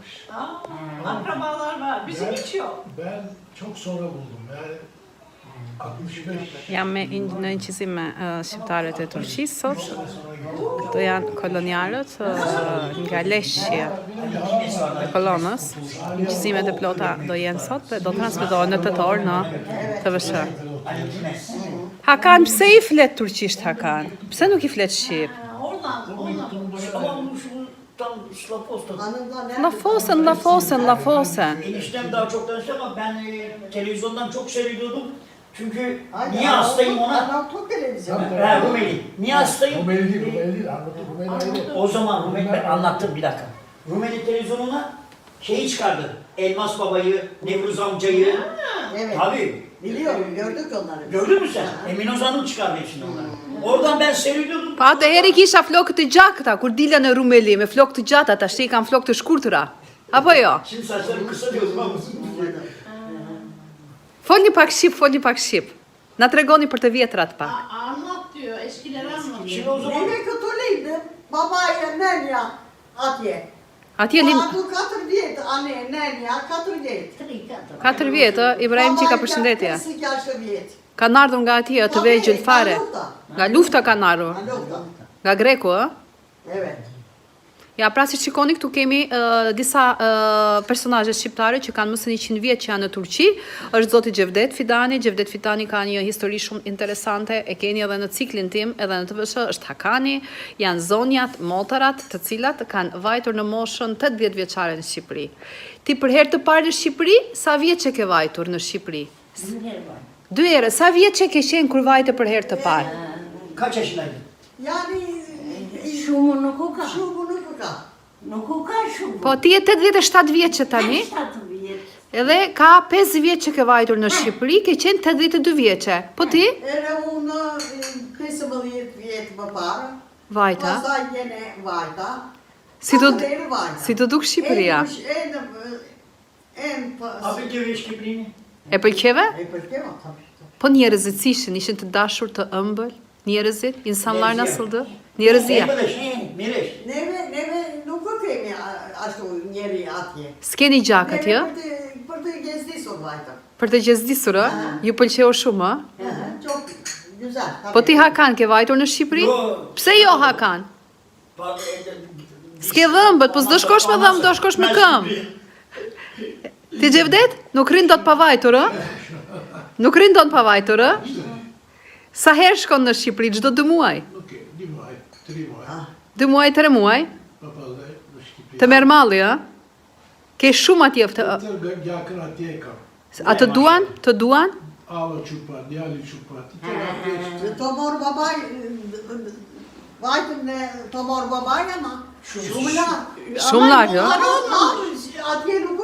varmış. Akrabalar var. Bizim hiç yok. Ben çok sonra buldum. Yani 65 Jam në inqizim me shqiptarët e Turqisë sot. Këto janë kolonialët nga Leshqia e kolonës. Inqizimet e plota do jenë sot dhe do transmetohen në tetor në TVSH. Hakan, pse i flet turqisht Hakan? Pse nuk i flet shqip? Oradan. Ama şu tam Slaposta. Lafosen. Eniştem daha çok tanıştı ama ben televizyondan çok seyrediyordum. Çünkü niye hastayım ona? Anadolu televizyonu. Rumeli. Niye hastayım? Rumeli değil. Anladım, Rumeli ayrı. O zaman Rumeli, ben anlattım bir dakika. Rumeli televizyonuna şeyi çıkardı. Elmas Baba'yı, Nevruz amcayı. Evet. Tabii. Biliyorum, gördük onları. Gördün mü sen? Emin Ozan'ın çıkardı hepsini onları. Oradan ben seyrediyordum. Pa atëherë kisha flokët të gjakta, kur dila në Rumeli me flokë të gjata, tash i kanë flokë të shkurtëra. Apo jo? Şimdi saçlarım kısa diyordum ama. Folni pak shqip. Na tregoni për të vjetrat pak. Anlat diyor. Eskileri anlatıyor. Şimdi o zaman Neve Katoliydi, babaya, nenja, atje. Atje Atu 4 vjetë, ane, nenja, 4 vjetë. 4 vjetë, Ibrahim që ka përshëndetje. 56 vjetë. Kanë ardhur nga atje të vegjël fare. Nga lufta kanë ardhur. Nga Greku, ë? Evet. Ja, pra si shikoni këtu kemi disa personazhe shqiptare që kanë më së 100 vjet që janë në Turqi. Është zoti Gjevdet Fidani. Gjevdet Fidani ka një histori shumë interesante, e keni edhe në ciklin tim, edhe në TVSH, është Hakani, janë zonjat, motorat, të cilat kanë vajtur në moshën 80 vjeçare në Shqipëri. Ti për herë të parë në Shqipëri, sa vjet që ke vajtur në Shqipëri? 2 herë. Sa vjet që ke qenë kur vajte për herë të parë? kaç yaşındaydın? Yani Shumë nuk u ka. shumë nuk ka. Nuk u ka shumë. Po ti je 87 vjeç që tani? 7 vjet. Edhe ka 5 vjet që ke vajtur në Shqipëri, ke qenë 82 vjeçe. Po ti? Era unë 15 vjetë më parë. Vajta. Pastaj jene vajta. Si të vajta. si të duk Shqipëria? Abi gibi Şkipliğini. E pëlqeve? E pëlqeva, tabii. Po njerëzit si ishin të dashur, të ëmbël? Njerëzit, insanlar nasıldı? Njerëzia. Mireş. Neve nuk kemi ashtu njeri atje. S'keni gjak atje? Për të gezdisur vajta. Për të gjezdisur, ë? Ju pëlqeu shumë, ë? Çok güzel. Po ti Hakan ke vajtur në Shqipëri? Pse jo Hakan? S'ke dhëmbët, po s'do shkosh me dhëmbë, do shkosh me këmbë. Ti Gjevdet? Nuk rin dot pa vajtur, ë? Nuk rin dot pa vajtur, ë? Sa herë shkon në Shqipëri, çdo 2 muaj? Okej, 2 muaj, 3 muaj. 2 muaj, 3 muaj? Papazda në Shqipëri. Të merr malli, ë? Ke shumë atje të... Gjakën atje e kam. A të duan? Të duan? Ava çupa, djali çupa. Të tjera pjesë. Të morë babaj, vajtën në të morë babaj ama shumë larë. Shumë larë, ë? Atje nuk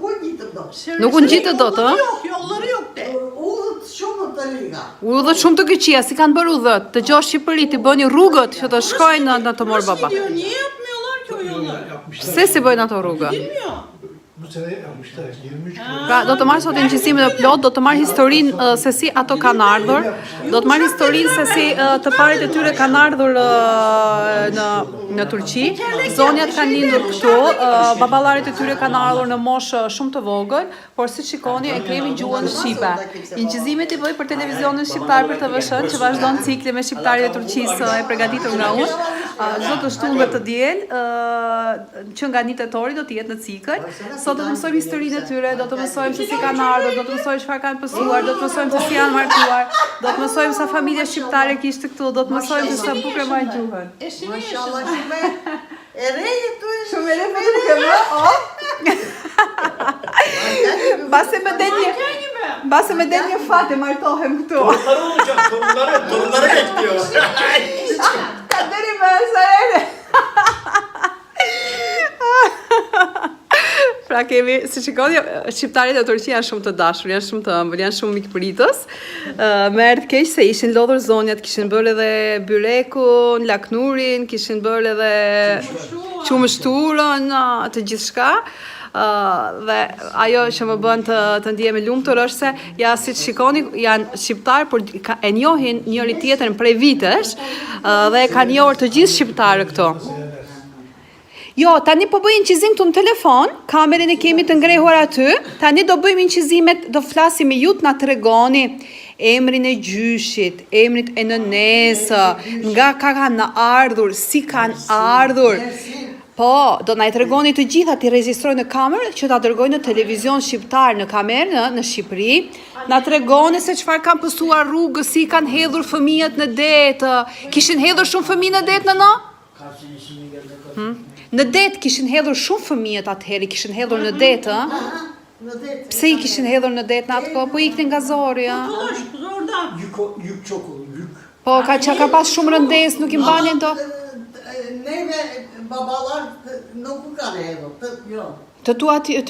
u gjitëm do. Nuk u ngjitë dot, ë? Yolları yok de. Udhët shumë të liga. Udhët shumë të këqija, si kanë bërë udhët? Të gjosh Shqipëri, të bëni rrugët që të shkojnë në të morë baba. Gidiyor. Niye yapmıyorlar ki o yolları? Yapmışlar. Pse si bëjnë ato rrugë? Bilmiyor. Bu sene yapmışlar. 23 Pra, do të marrë sot inqizimin e plot, do të marrë historinë se si ato kanë ardhur, do të marrë historinë se si të parit e tyre kanë ardhur në Turqi, zonjat kanë lindur këtu, baballarit e tyre kanë ardhur në moshë shumë të vogël, por si shikoni e kemi gjuhën shqipe. Inqizimet i bëj për televizionin shqiptar për TVSH që vazhdon cikli me shqiptarit e Turqisë e përgatitur nga unë. Çdo të shtunë të diel që nga 1 tetori do të jetë në cikël. Sot do të mësojmë historinë e tyre, do të mësojmë se si kanë ardhur, do të mësojmë çfarë kanë pësuar, do të mësojmë se si janë martuar, do të mësojmë sa familje shqiptare kishte këtu, do të mësojmë se sa bukur marrin gjuhën. Mashallah shumë e rejë tu e Shumë e bukur, o? Base me del një fate martohem këtu. Torunları olacak, torunları bekliyor. Ka deri me asajere. Pra kemi, si shikoni, shqiptarit e Turqi janë shumë të dashur, janë shumë të ëmbël, janë shumë mikpritës. Me erdhë keq se ishin lodhur zonjat, kishin bërë edhe byrekun, laknurin, kishin bërë edhe qumështurën, të gjithçka. Dhe ajo që më bën të ndihem e lumtur është se ja si shikoni janë shqiptar por e njohin njëri tjetrin prej vitesh dhe e kanë njohur të gjithë shqiptarë këto. Jo, tani po bëjmë inqizim këtu në telefon, kamerën e kemi të ngrehuar aty, tani do bëjmë inqizimet, do flasim me ju të na tregoni emrin e gjyshit, emrin e nënesë, nga ka kanë ardhur, si kanë ardhur. Po, do na i tregoni të gjitha, ti regjistrojnë në kamerë që ta dërgojnë në televizion shqiptar në kamerë në Shqipëri. Na tregoni se çfarë kanë pësuar rrugës, si kanë hedhur fëmijët në det. Kishin hedhur shumë fëmijë në det nëna? Në det kishin hedhur shumë fëmijët atëherë, kishin hedhur në det, ë? Pse i kishin hedhur në det në atë kohë? Po iknin nga zori, ë? Zorda. Yük çok olur, yük. Po ka pas shumë rëndes, nuk i mbanin to. Neve babalar nuk u kanë hedhur. Jo. Të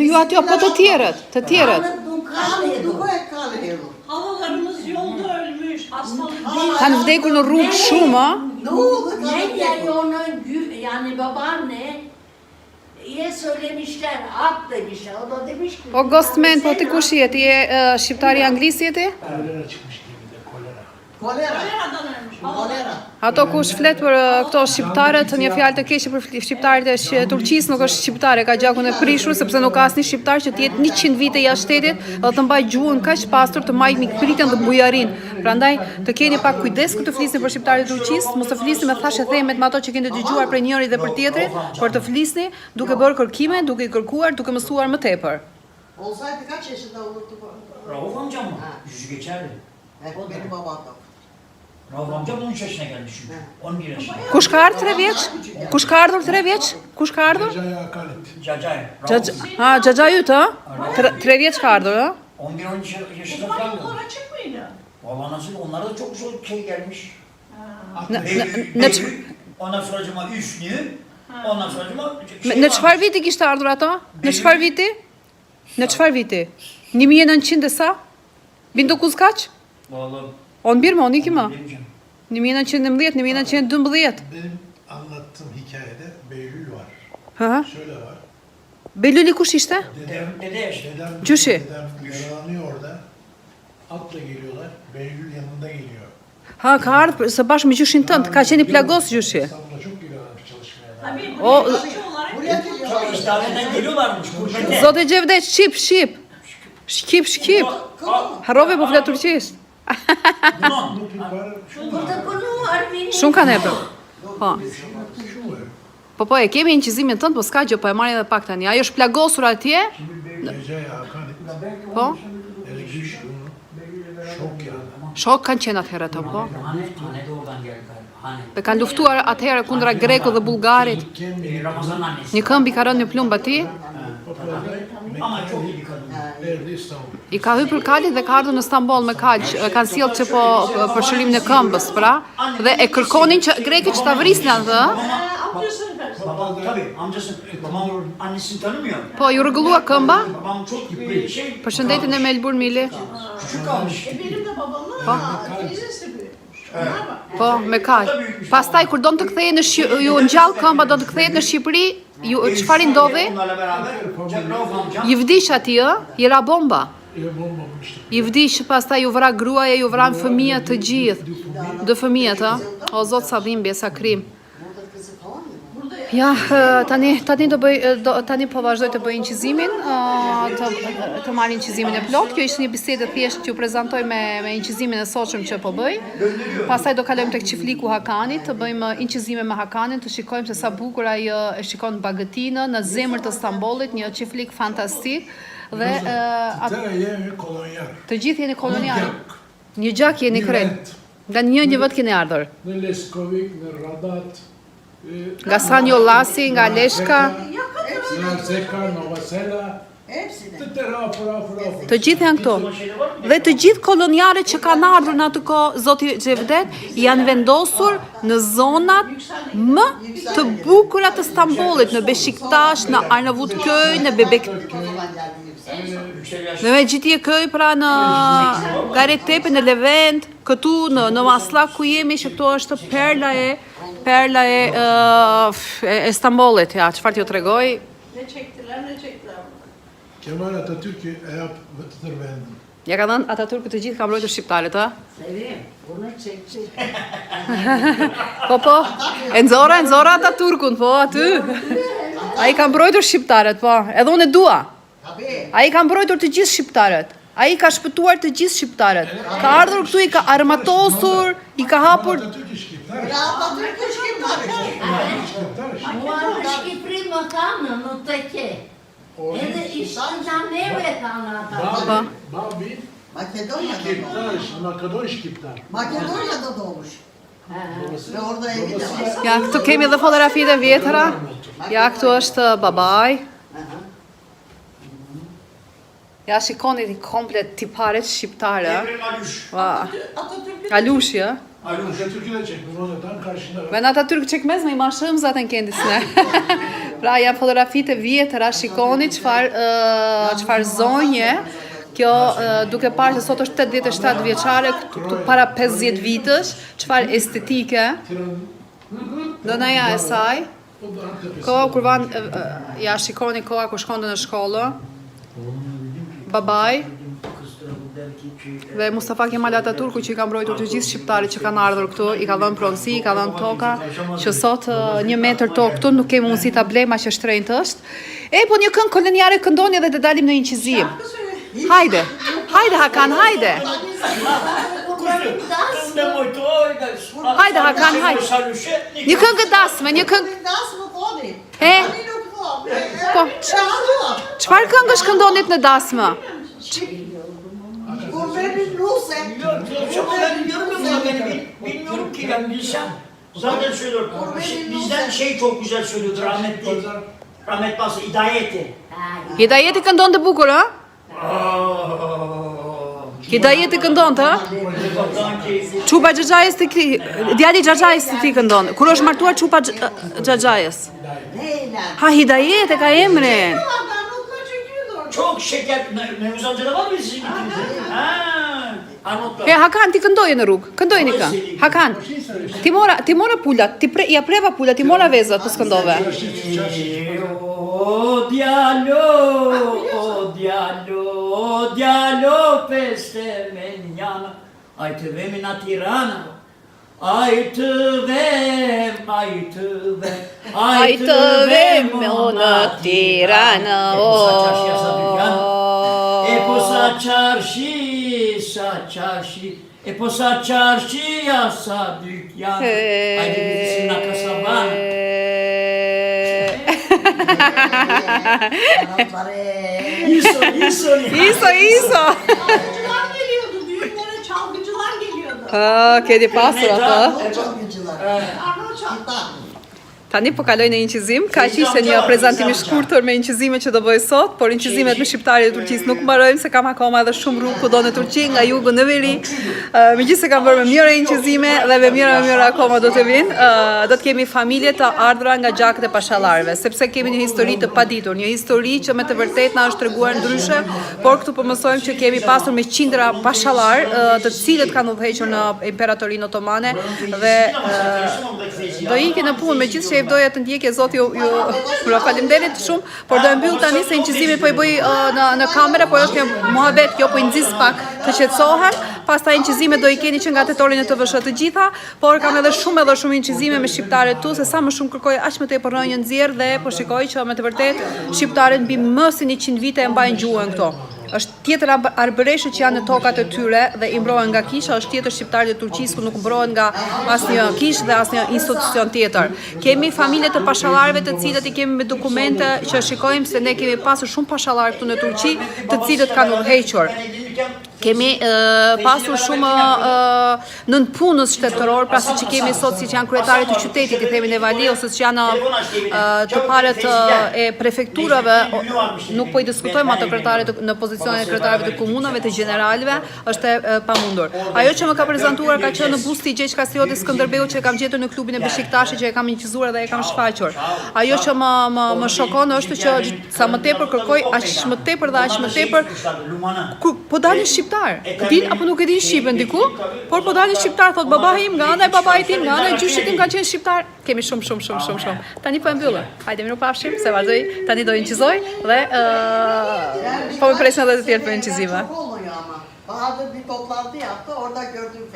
ju aty apo të tjerët, të tjerët. Nuk e kanë hedhur. Halalarımız yolda ölmüş. Hastalık değil. Kanë vdekur në rrugë shumë, ë? Ne yani ona yani babaanneye söylemişler, at demişler. O da demiş ki. Po Ghostman, po ti kush je? Ti je shqiptari anglis je ti? Kolera çıkmış gemide, kolera. Kolera. Koleradan ölmüş. Kolera. Ato kush flet për këto shqiptarët, një fjalë të keqe për shqiptarët e Turqisë, nuk është shqiptare, ka gjakun e prishur sepse nuk ka asnjë shqiptar që të jetë 100 vite jashtë shtetit dhe të mbajë gjuhën kaq pastor, të mbajë mikpritjen dhe bujarin. Prandaj të keni pak kujdes kur të flisni për shqiptarët e Turqisë, mos të flisni me thashë themet me ato që keni dëgjuar për njëri dhe për tjetrin, por të flisni duke bërë kërkime, duke i kërkuar, duke mësuar më tepër. Olsaydı kaç yaşında olurdu bu? Rauf amcam mı? Yüzü geçerli. Benim babam da. Rauf amcam 13 yaşına gelmiş çünkü. 11 yaşında. Kush ka ardhur 3 vjeç? Kush ka ardhur 3 vjeç? Kush ka ardhur? Recai Hakalit. Cacay. Xhaxha yut, ë? 3 vjeç ka ardhur, ë? 11-13 yaşında Osman falan. yollar açık mıydı? Valla nasıl onlara da çok zor şey gelmiş. Ondan sonracıma Üsnü. Ondan sonracıma Në çfarë viti kishte ardhur ato? Në çfarë viti? Në çfarë viti? 1900 e sa? 1900 kaç? Valla. 11 mi 12 mi? Demeyeceğim. 1911, 1912. Benim anlattığım hikayede Behlül var. Hı. Şöyle var. Beluli kush ishte? Dede yaşlı. Gjyshi. Dedem yaralanıyor orada. Atla geliyorlar. Behlül yanında geliyor. Ha, ka ardhur së bashku me gjyshin tënd, ka qenë i plagos gjyshi. İstanbul'a çok geliyorlarmış çalışmaya. Tabii O- buraya açık olarak. Buraya geliyorlar. Tabii istaveden geliyorlarmış gurbete. Zotë Gjevdet, shqip. Shqip. Harrove po flet turqisht. Bunun. Bu var. Şu var. Burada konu var benim. Shumë kanë erdhur. Po. Şu var. Po, e kemi incizimin tënd, po s'ka gjë, po e marrin edhe pak tani. Ajo është plagosur atje. Recai Hakalit. Po. Ele gülüş bunu. Şok yani. Shok kanë qenë atëherë ato, po. Hane de oradan geldi galiba. Hane. Dhe kanë luftuar atëherë kundra Grekut dhe Bullgarit. Ramazan'ın annesi. Një këmbë i ka rënë në plumb atij, Ama çok iyi bir kadın. Verdi İstanbul. i ka hyrë për kalit dhe ka ardhur në Stamboll me kaq, kanë sjellë që po për shërimin e këmbës, pra, dhe e kërkonin që grekët që ta vrisnin atë. Amcasının karısı. Babam tabii amcası. Babam annesini tanımıyor. Po, ju rregullua këmba. Babam çok iyi şey. Përshëndetjen e Melbourne Mili. Küçük kalmış. Benim de babamın teyzesi büyümüş. Onlar var. Po, me kaq. Pastaj kur don të kthehej në ju ngjall këmba, do të kthehet në Shqipëri, ju çfarë ndodhi? Onlarla beraber Rauf amcam. I vdish atij, ë? I ra bomba. Bomba işte. I vdish, pastaj ju vra gruaja, ju vran fëmijët të gjithë. Dë fëmijët, ë? O Zot sa dhimbje, sa krim. Burada kızı falan mı? Ja, tani po vazhdoj të bëj incizimin, të marr incizimin e plot. Kjo ishte një bisedë thjesht që ju prezantoj me incizimin e sotshëm që po bëj. Pastaj do kalojmë tek çifliku Hakanit, të bëjmë incizime me Hakanin, të shikojmë se sa bukur ai e shikon Bagëtinë në zemër të Stambollit, një çiflik fantastik dhe Tëra jemi kolonjar. të gjithë jeni kolonial. Një gjak jeni krejt. Nga një vët keni ardhur. Në Leskovik, në Radat. Nga Sanjo Lasi, nga Leshka, Në Zeka, Nova Sela. Hepsini. Të tëra, afër. të gjithë janë këto. Dhe të gjithë kolonialet që kanë ardhur në atë kohë, Zoti Xhevdet, janë vendosur në zonat më të bukura të Stambollit, në Beşiktaş, në Arnavutköy, në Bebek, në Mecidiyeköy, pra në Gayrettepe, në Levent, këtu në Maslak ku jemi, që këto është perla e Stambollit, ja, çfarë t'ju tregoj? Ne çektiler ne çektiler. Kemal Atatürk'ü e yap të tërë vendin. Ja ka dhënë Atatürk të gjithë ka mbrojtur shqiptarët, ë? Sevim. Bunu çekti. Po, e nxora Atatürkun, po, aty. Ai ka mbrojtur shqiptarët, po. Edhe unë e dua. Tabii. Ai ka mbrojtur të gjithë shqiptarët. Ai ka shpëtuar të gjithë shqiptarët. Ka ardhur këtu, i ka armatosur, i ka hapur. Atatürk shqiptar. Ja, Atatürk është shqiptar. Mua në Shqipëri më kanë, në të ke. Edhe ishtë nga neve kanë ata. Babi Makedonya do shqiptar, Makedon shqiptar. Makedonya do domuş. Ve orada evi de var. Ja, këtu kemi edhe fotografitë e vjetra. Ja, këtu është babai. Ja, shikoni ti komplet tiparet shqiptare. Emre Malush. Va. Atatürk'ü Alushi, ha? Atatürk'ü de çek. Bunu tam karşında var. Ben Atatürk çekmez miyim? Aşığım zaten kendisine. Pra, janë fotografitë e vjetra, shikoni çfarë zonje. Kjo duke parë se sot është 87 vjeçare, këtu para 50 vitësh, çfarë estetike. Donaja e saj. Koha kur ja shikoni koha kur shkonte në shkollë. Babai dhe Mustafa Kemal Atatürku që i ka mbrojtur të gjithë shqiptarët që kanë ardhur këtu, i ka dhënë pronësi, i ka dhënë toka, që sot 1 metër tokë këtu nuk kemi mundësi ta blejmë aq e shtrenjtë është. Po një këngë koloniale këndoni edhe të dalim në inqizim. Hajde. Hajde Hakan, hajde. Hajde Hakan, hajde. Një këngë dasme, një këngë. Das mı kodi? E? Po, çfarë këngësh këndonit në dasmë? Gurbetin Ruse. Bilmiyorum ki ben bilsem. Zaten söylüyorum. Bizden çok güzel söylüyordu rahmetli. Rahmet Bası, Hidayeti. Hidayeti këndon të bukur, ha? Hidayeti këndon të, ha? Çupa Xhaxhajës të ki, djali Xhaxhajës të ti këndon. Kur është martuar Çupa Xhaxhajës? Neyler? Ha, Hidayet e ka emrin. Arnavutlar çekiyordu orada. Çok şeker. Mevuz amcada var mı sizin gittiğinizde? Ha, Arnavutlar. Hakan, ti këndoje në rrugë. Këndoj një këngë. Hakan, ti mora pulat, ja preva pulat, ti mora vezat të skëndove. O dialo peste menjana, aj të vemi na Tirana, aj të vem në Tiranë, E po sa çarshi, e po sa çarshia sa dükkan, hajde gitsin na kasabana. İso. Çalgıcılar geliyordu, düğünlere çalgıcılar geliyordu. Kedi pasur ato. Çalgıcılar. Arnavut çalgı. Çita. Tani po kaloj në inqisim, ka që ishte një prezantim i shkurtër me inqizime që do bëj sot, por inqizimet me shqiptarët e Turqisë nuk mbarojmë se kam akoma edhe shumë rrugë kudo në Turqi, nga jugu në veri. Megjithëse kam bërë me mjëra inqizime dhe me mjëra akoma do të vinë, do të kemi familje të ardhura nga gjakët e pashallarëve, sepse kemi një histori të paditur, një histori që me të vërtetë na është treguar ndryshe, por këtu po mësojmë që kemi pasur me qindra pashallar, të cilët kanë udhëhequr në Imperatorinë Otomane dhe do ikin në punë, megjithëse që doja të ndjekje zoti ju faleminderit shumë, por do e mbyll tani se inqizimin po i bëj në kamerë, por është një muhabet, kjo po i nxis pak të qetësohen, pastaj inqizimet do i keni që nga tetori në TVSH të gjitha, por kam edhe shumë inqizime me shqiptarët tu, se sa më shumë kërkoj aq më tepër rënjë nxjerr dhe po shikoj që me të vërtetë shqiptarët mbi më se 100 vite e mbajnë gjuhën këto. Është tjetër arbëreshët që janë në tokat e tyre dhe i mbrohen nga kisha, është tjetër shqiptarët e Turqisë ku nuk mbrohen nga asnjë kishë dhe asnjë institucion tjetër. Kemi familje të pashallarëve të cilët i kemi me dokumente që shikojmë se ne kemi pasur shumë pashallarë këtu në Turqi, të cilët kanë udhëhequr. Kemi pasur shumë nënpunës shtetëror, pra siç kemi sot siç janë kryetarit të qytetit, i themi Nevali, ose që janë të parët e prefekturave, nuk po i diskutojmë ato kryetarit në pozicionin e kryetarëve të komunave, të gjeneralëve, është e pamundur. Ajo që më ka prezantuar ka qenë në busti i Gjeç Kastrioti Skënderbeut që e kam gjetur në klubin e Beşiktaşit që e kam inqizuar dhe e kam shfaqur. Ajo që më shokon është që sa më tepër kërkoj, aq më tepër po dalin shqiptar. Din apo nuk e din shqipen diku, por po dalin shqiptar, thot babai im, nga ana e babait tim, nga ana e gjyshit tim kanë qenë shqiptar. Kemi shumë. Tani po e mbyllë. Hajde mirupafshim, se vazhdoj, tani do inqizoj dhe po më presin edhe të tjerë për inqizime. Bahadır bir toplantı yaptı, orada gördüm.